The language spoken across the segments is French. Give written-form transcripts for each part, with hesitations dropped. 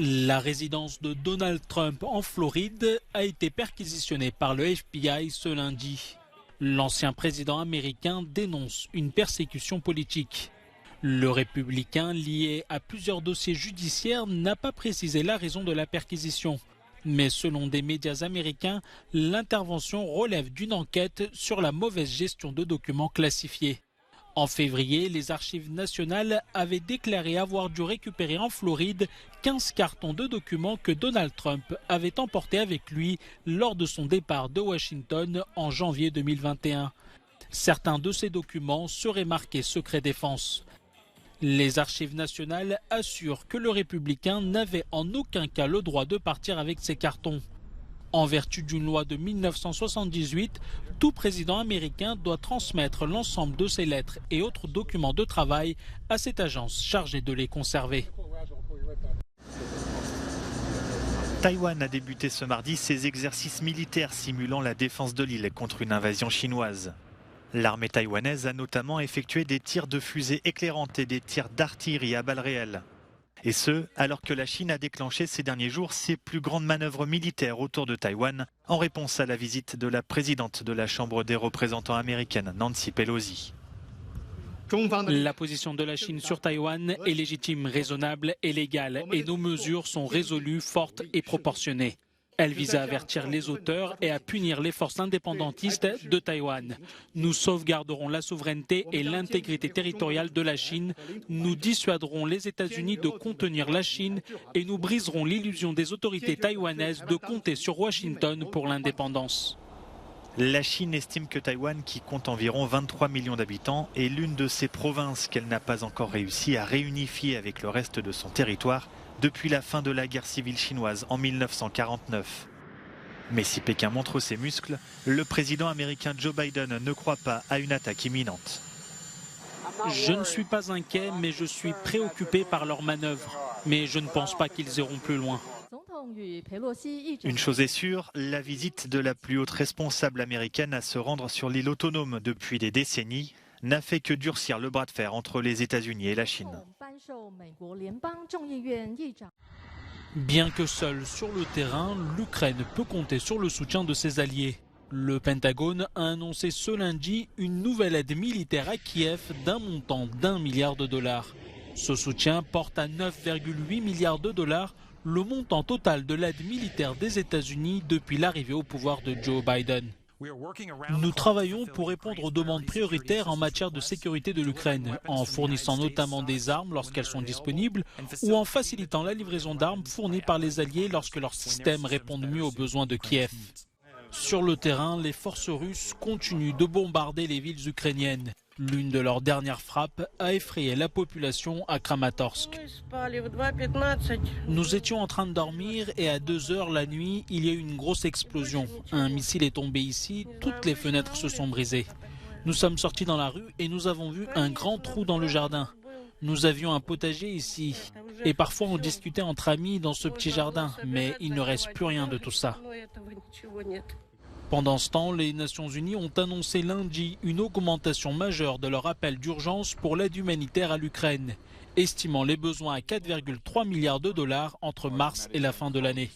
La résidence de Donald Trump en Floride a été perquisitionnée par le FBI ce lundi. L'ancien président américain dénonce une persécution politique. Le républicain, lié à plusieurs dossiers judiciaires, n'a pas précisé la raison de la perquisition. Mais selon des médias américains, l'intervention relève d'une enquête sur la mauvaise gestion de documents classifiés. En février, les archives nationales avaient déclaré avoir dû récupérer en Floride 15 cartons de documents que Donald Trump avait emportés avec lui lors de son départ de Washington en janvier 2021. Certains de ces documents seraient marqués secret défense. Les archives nationales assurent que le républicain n'avait en aucun cas le droit de partir avec ces cartons. En vertu d'une loi de 1978, tout président américain doit transmettre l'ensemble de ses lettres et autres documents de travail à cette agence chargée de les conserver. Taïwan a débuté ce mardi ses exercices militaires simulant la défense de l'île contre une invasion chinoise. L'armée taïwanaise a notamment effectué des tirs de fusées éclairantes et des tirs d'artillerie à balles réelles. Et ce, alors que la Chine a déclenché ces derniers jours ses plus grandes manœuvres militaires autour de Taïwan en réponse à la visite de la présidente de la Chambre des représentants américaine, Nancy Pelosi. La position de la Chine sur Taïwan est légitime, raisonnable et légale, et nos mesures sont résolues, fortes et proportionnées. Elle vise à avertir les auteurs et à punir les forces indépendantistes de Taïwan. Nous sauvegarderons la souveraineté et l'intégrité territoriale de la Chine. Nous dissuaderons les États-Unis de contenir la Chine et nous briserons l'illusion des autorités taïwanaises de compter sur Washington pour l'indépendance. La Chine estime que Taïwan, qui compte environ 23 millions d'habitants, est l'une de ces provinces qu'elle n'a pas encore réussi à réunifier avec le reste de son territoire depuis la fin de la guerre civile chinoise en 1949. Mais si Pékin montre ses muscles, le président américain Joe Biden ne croit pas à une attaque imminente. Je ne suis pas inquiet, mais je suis préoccupé par leurs manœuvres. Mais je ne pense pas qu'ils iront plus loin. Une chose est sûre, la visite de la plus haute responsable américaine à se rendre sur l'île autonome depuis des décennies n'a fait que durcir le bras de fer entre les États-Unis et la Chine. Bien que seule sur le terrain, l'Ukraine peut compter sur le soutien de ses alliés. Le Pentagone a annoncé ce lundi une nouvelle aide militaire à Kiev d'un montant d'1 milliard de dollars. Ce soutien porte à 9,8 milliards de dollars le montant total de l'aide militaire des États-Unis depuis l'arrivée au pouvoir de Joe Biden. Nous travaillons pour répondre aux demandes prioritaires en matière de sécurité de l'Ukraine, en fournissant notamment des armes lorsqu'elles sont disponibles ou en facilitant la livraison d'armes fournies par les alliés lorsque leurs systèmes répondent mieux aux besoins de Kiev. Sur le terrain, les forces russes continuent de bombarder les villes ukrainiennes. L'une de leurs dernières frappes a effrayé la population à Kramatorsk. Nous étions en train de dormir et à 2 heures la nuit, il y a eu une grosse explosion. Un missile est tombé ici, toutes les fenêtres se sont brisées. Nous sommes sortis dans la rue et nous avons vu un grand trou dans le jardin. Nous avions un potager ici et parfois on discutait entre amis dans ce petit jardin, mais il ne reste plus rien de tout ça. Pendant ce temps, les Nations Unies ont annoncé lundi une augmentation majeure de leur appel d'urgence pour l'aide humanitaire à l'Ukraine, estimant les besoins à 4,3 milliards de dollars entre mars et la fin de l'année.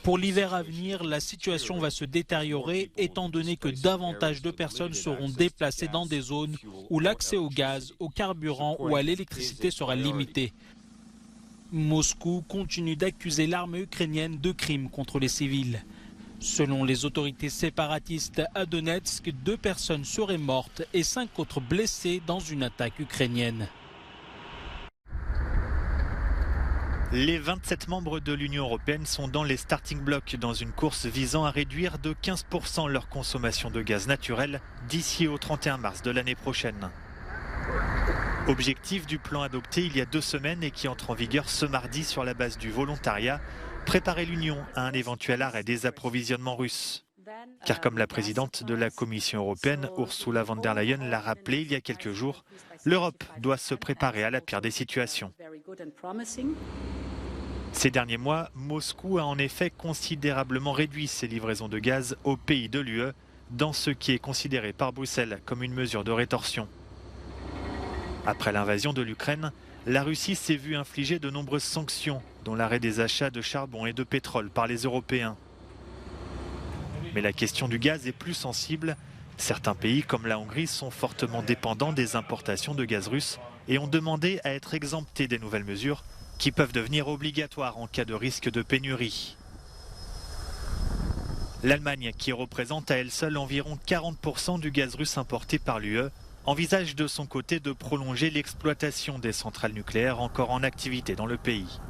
Pour l'hiver à venir, la situation va se détériorer étant donné que davantage de personnes seront déplacées dans des zones où l'accès au gaz, au carburant ou à l'électricité sera limité. Moscou continue d'accuser l'armée ukrainienne de crimes contre les civils. Selon les autorités séparatistes à Donetsk, 2 personnes seraient mortes et 5 autres blessées dans une attaque ukrainienne. Les 27 membres de l'Union européenne sont dans les starting blocks dans une course visant à réduire de 15% leur consommation de gaz naturel d'ici au 31 mars de l'année prochaine. Objectif du plan adopté il y a 2 semaines et qui entre en vigueur ce mardi sur la base du volontariat, préparer l'Union à un éventuel arrêt des approvisionnements russes. Car comme la présidente de la Commission européenne, Ursula von der Leyen, l'a rappelé il y a quelques jours, l'Europe doit se préparer à la pire des situations. Ces derniers mois, Moscou a en effet considérablement réduit ses livraisons de gaz aux pays de l'UE, dans ce qui est considéré par Bruxelles comme une mesure de rétorsion. Après l'invasion de l'Ukraine, La Russie s'est vue infliger de nombreuses sanctions, dont l'arrêt des achats de charbon et de pétrole par les Européens. Mais la question du gaz est plus sensible. Certains pays, comme la Hongrie, sont fortement dépendants des importations de gaz russe et ont demandé à être exemptés des nouvelles mesures qui peuvent devenir obligatoires en cas de risque de pénurie. L'Allemagne, qui représente à elle seule environ 40% du gaz russe importé par l'UE, envisage de son côté de prolonger l'exploitation des centrales nucléaires encore en activité dans le pays.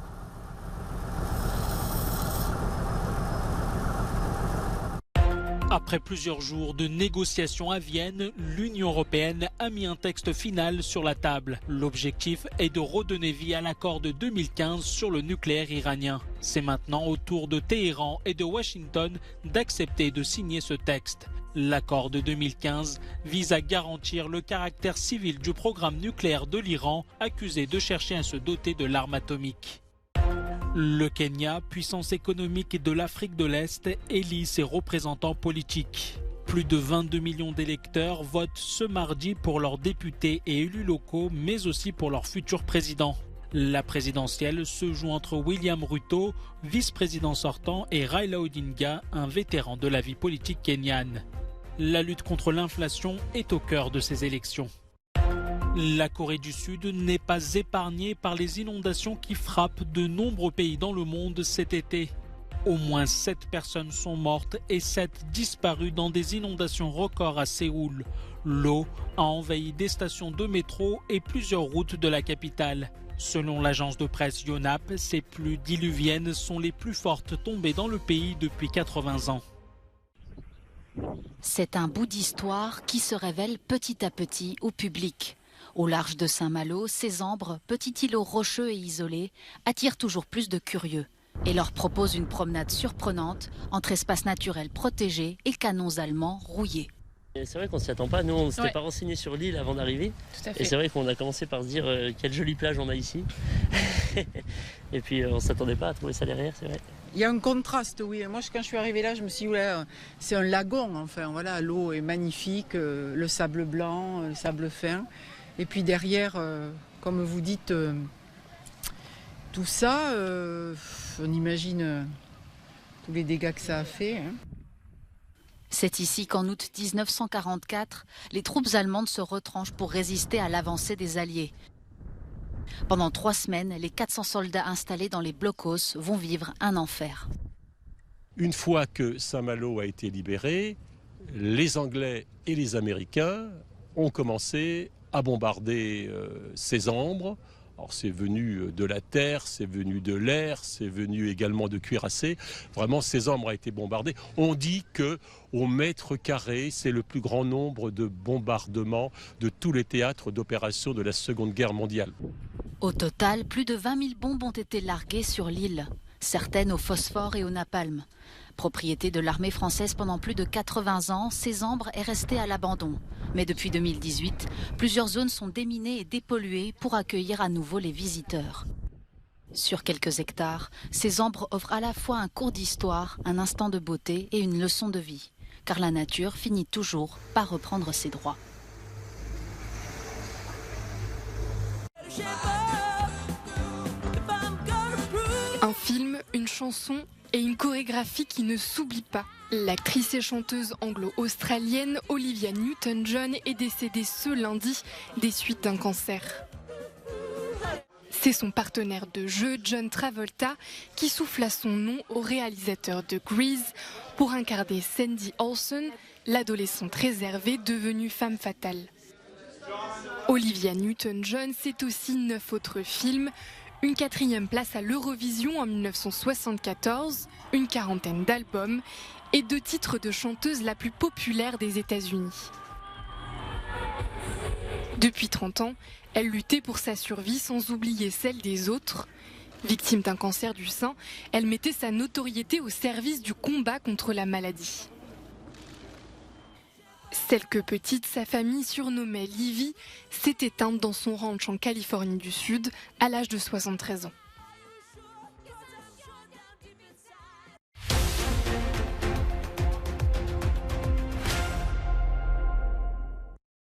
Après plusieurs jours de négociations à Vienne, l'Union européenne a mis un texte final sur la table. L'objectif est de redonner vie à l'accord de 2015 sur le nucléaire iranien. C'est maintenant au tour de Téhéran et de Washington d'accepter de signer ce texte. L'accord de 2015 vise à garantir le caractère civil du programme nucléaire de l'Iran, accusé de chercher à se doter de l'arme atomique. Le Kenya, puissance économique de l'Afrique de l'Est, élit ses représentants politiques. Plus de 22 millions d'électeurs votent ce mardi pour leurs députés et élus locaux, mais aussi pour leur futur président. La présidentielle se joue entre William Ruto, vice-président sortant, et Raila Odinga, un vétéran de la vie politique kenyane. La lutte contre l'inflation est au cœur de ces élections. La Corée du Sud n'est pas épargnée par les inondations qui frappent de nombreux pays dans le monde cet été. Au moins 7 personnes sont mortes et 7 disparues dans des inondations records à Séoul. L'eau a envahi des stations de métro et plusieurs routes de la capitale. Selon l'agence de presse Yonhap, ces pluies diluviennes sont les plus fortes tombées dans le pays depuis 80 ans. C'est un bout d'histoire qui se révèle petit à petit au public. Au large de Saint-Malo, ces ambres, petit îlot rocheux et isolé, attirent toujours plus de curieux et leur proposent une promenade surprenante entre espaces naturels protégés et canons allemands rouillés. C'est vrai qu'on ne s'y attend pas, nous on ne s'était pas renseigné sur l'île avant d'arriver. Et c'est vrai qu'on a commencé par se dire quelle jolie plage on a ici. Et puis on ne s'attendait pas à trouver ça derrière, c'est vrai. Il y a un contraste, oui. Moi, quand je suis arrivée là, je me suis dit, ouais, c'est un lagon, enfin, voilà, l'eau est magnifique, le sable blanc, le sable fin. Et puis derrière, comme vous dites, tout ça, on imagine tous les dégâts que ça a fait. Hein. C'est ici qu'en août 1944, les troupes allemandes se retranchent pour résister à l'avancée des Alliés. Pendant 3 semaines, les 400 soldats installés dans les blocos vont vivre un enfer. Une fois que Saint-Malo a été libéré, les Anglais et les Américains ont commencé à bombarder ces ambres. Alors c'est venu de la terre, c'est venu de l'air, c'est venu également de cuirassés. Vraiment, ces ambres ont été bombardés. On dit qu'au mètre carré, c'est le plus grand nombre de bombardements de tous les théâtres d'opération de la Seconde Guerre mondiale. Au total, plus de 20 000 bombes ont été larguées sur l'île, certaines au phosphore et au napalm. Propriété de l'armée française pendant plus de 80 ans, ces ambres est restée à l'abandon. Mais depuis 2018, plusieurs zones sont déminées et dépolluées pour accueillir à nouveau les visiteurs. Sur quelques hectares, ces ambres offrent à la fois un cours d'histoire, un instant de beauté et une leçon de vie. Car la nature finit toujours par reprendre ses droits. Un film, une chanson et une chorégraphie qui ne s'oublie pas. L'actrice et chanteuse anglo-australienne Olivia Newton-John est décédée ce lundi des suites d'un cancer. C'est son partenaire de jeu, John Travolta, qui souffla son nom au réalisateur de Grease pour incarner Sandy Olsen, l'adolescente réservée devenue femme fatale. Olivia Newton-John, c'est aussi 9 autres films, une 4e place à l'Eurovision en 1974, une 40aine d'albums et 2 titres de chanteuse la plus populaire des États-Unis. Depuis 30 ans, elle luttait pour sa survie sans oublier celle des autres. Victime d'un cancer du sein, elle mettait sa notoriété au service du combat contre la maladie. Celle que petite, sa famille surnommait Livy, s'est éteinte dans son ranch en Californie du Sud à l'âge de 73 ans.